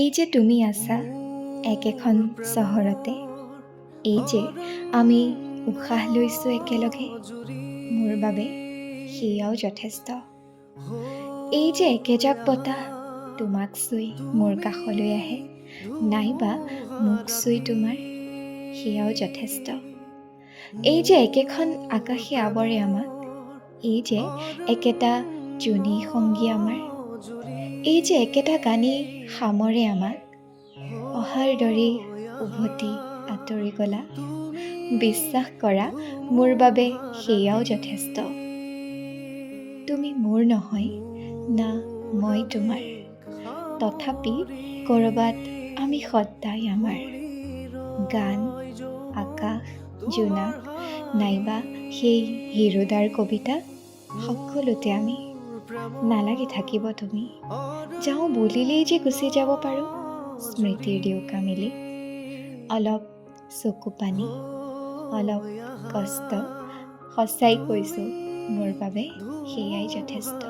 এই যে তুমি আছা একেখন চহৰতে, এই যে আমি উশাহ লৈছোঁ একেলগে, মোৰ বাবে সেয়াও যথেষ্ট। এই যে একেজাক বতাহ তোমাক চুই মোৰ কাষলৈ আহে, নাইবা মোক চুই তোমাৰ, সেয়াও যথেষ্ট। এই যে একেখন আকাশে আৱৰে আমাক, এই যে একেটা জোনী সংগী আমাৰ, এই যে একেটা গানেই সামৰে আমাক, অহাৰ দৰেই উভতি আঁতৰি গলা, বিশ্বাস কৰা মোৰ বাবে সেয়াও যথেষ্ট। তুমি মোৰ নহয় না মই তোমাৰ, তথাপি ক'ৰবাত আমি সদায় আমাৰ। গান, আকাশ, জোনাক, নাইবা সেই হিৰোদাৰ কবিতা, সকলোতে আমি। নালাগে থাকিব তুমি, যাওঁ বুলিলেই যে গুচি যাব পাৰোঁ স্মৃতিৰ ডেউকা মেলি। অলপ চকু পানী, অলপ কষ্ট, সঁচাই কৈছোঁ মোৰ বাবে সেয়াই যথেষ্ট।